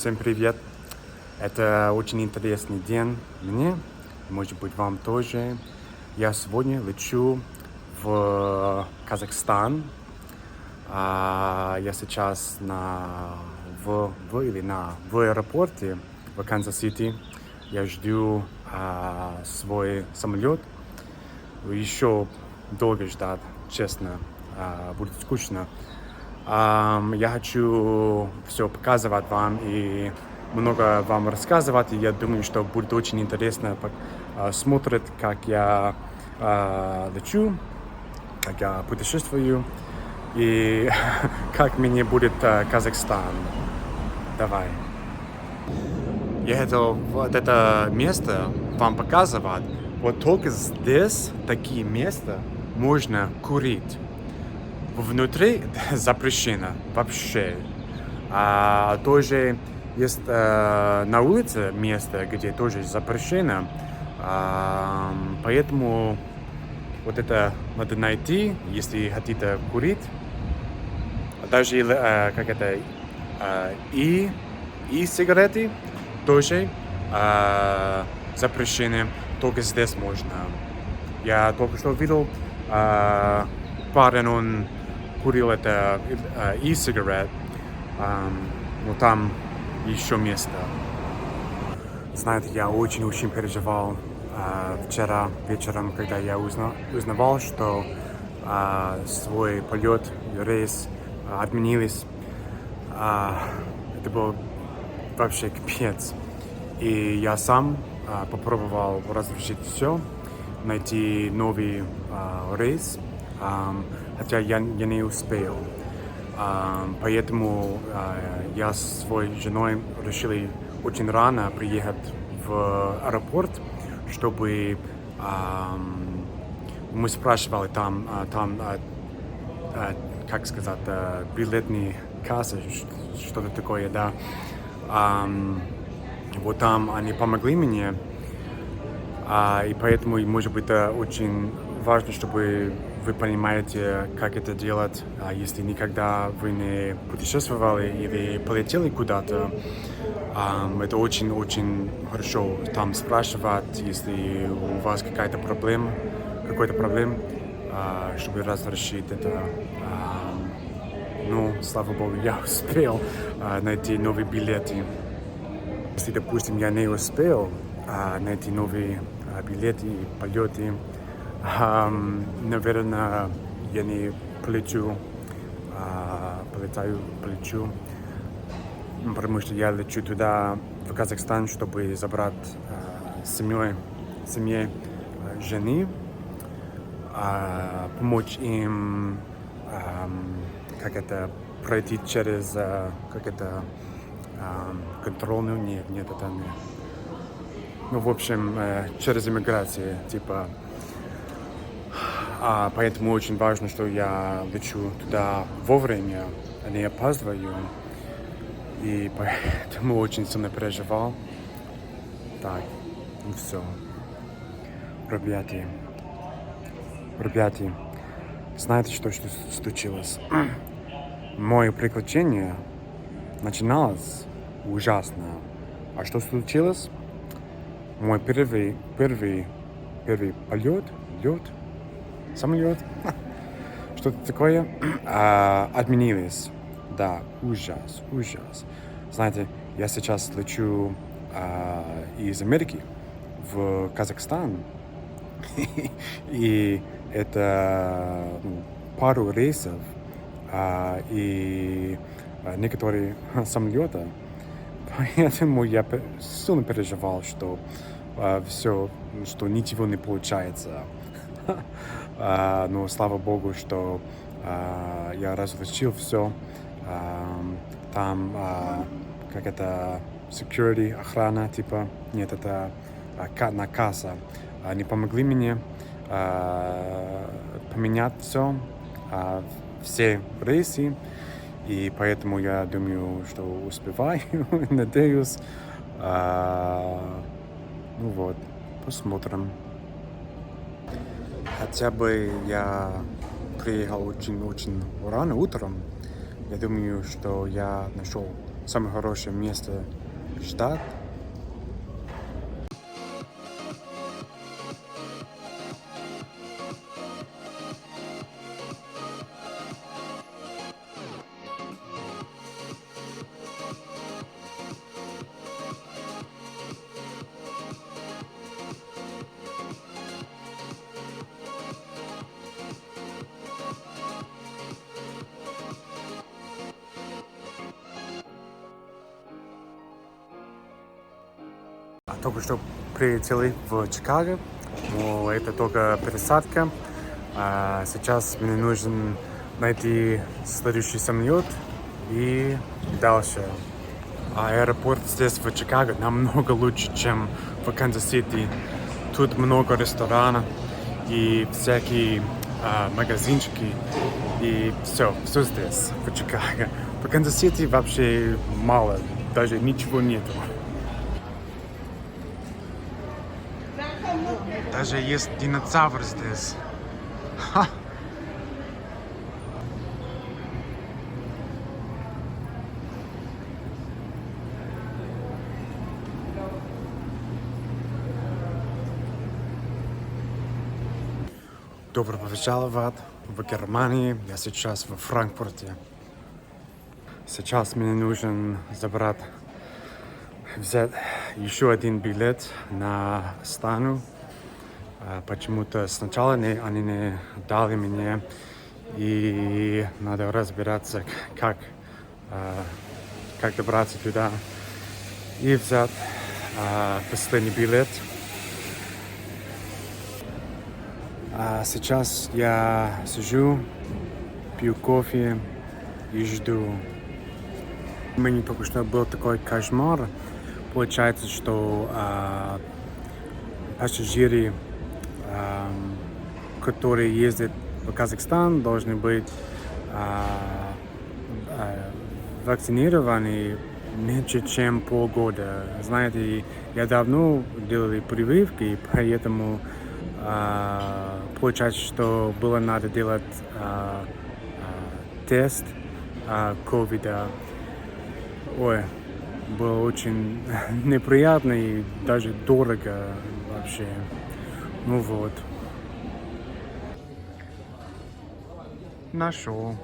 Всем привет! Это очень интересный день мне, может быть, вам тоже. Я сегодня лечу в Казахстан. Я сейчас в аэропорте в Канзас-Сити. Я жду свой самолет. Еще долго ждать, честно, будет скучно. Я хочу все показывать вам и много вам рассказывать. И я думаю, что будет очень интересно смотреть, как я лечу, как я путешествую и как мне будет Казахстан. Давай. Я хотел вот это место вам показывать. Вот только здесь такие места можно курить. Внутри запрещено вообще. Тоже есть на улице место, где тоже запрещено. Поэтому вот это надо найти, если хотите курить. Даже и сигареты тоже запрещены. Только здесь можно. Я только что видел парень, он курил это e-cigarette, но там еще место. Знаете, я очень переживал вчера вечером, когда я узнавал, что свой полет и рейс отменились. Это был вообще капец. И я сам попробовал разрешить все, найти новый рейс. Хотя я не успел. Поэтому я с своей женой решили очень рано приехать в аэропорт, чтобы мы спрашивали там как сказать, билетные кассы, что-то такое, да. Вот там они помогли мне, и поэтому, может быть, это очень важно, чтобы вы понимаете, как это делать, если никогда вы не путешествовали или полетели куда-то. Это очень хорошо там спрашивать, если у вас какая-то проблема, чтобы разрешить это. Слава богу, я успел найти новые билеты. Если, допустим, я не успел найти новые билеты и полеты, наверное, я не полечу, потому что я лечу туда, в Казахстан, чтобы забрать семье жены, помочь им, пройти через, контрольную, нет, это не. В общем, через иммиграцию, типа. Поэтому очень важно, что я лечу туда вовремя, а не опаздываю. И поэтому очень сильно переживал. Так, все. Ребята, знаете, что случилось? Мое приключение начиналось ужасно. А что случилось? Мой первый полет, самолет, что-то такое, отменилось. Да, ужас. Знаете, я сейчас лечу из Америки в Казахстан, и это пару рейсов, и некоторые самолеты. Поэтому я сильно переживал, что что ничего не получается. Но слава богу, что я разрешил все. Там security, охрана, типа, нет, это на касса. Они помогли мне поменять все рейсы, и поэтому я думаю, что успеваю, надеюсь. Посмотрим. Хотя бы я приехал очень рано утром. Я думаю, что я нашел самое хорошее место ждать. Только что прилетели в Чикаго, но это только пересадка. Сейчас мне нужно найти следующий самолет и дальше. Аэропорт здесь в Чикаго намного лучше, чем в Канзас-Сити. Тут много ресторанов и всякие магазинчики. И все здесь, в Чикаго. В Канзас-Сити вообще мало, даже ничего нету. Даже есть динозавр здесь. Ха! Добро пожаловать в Германию. Я сейчас во Франкфурте. Сейчас мне нужно взять еще один билет на Астану. Почему-то сначала они не дали мне, и надо разбираться, как добраться туда и взять последний билет. Сейчас я сижу, пью кофе и жду. У меня только что был такой кошмар. Получается, что пассажиры, которые ездят в Казахстан, должны быть вакцинированы меньше, чем полгода. Знаете, я давно делал прививки, поэтому получается, что было надо делать тест ковида. Ой, было очень неприятно и даже дорого вообще. Ну вот. Нашел.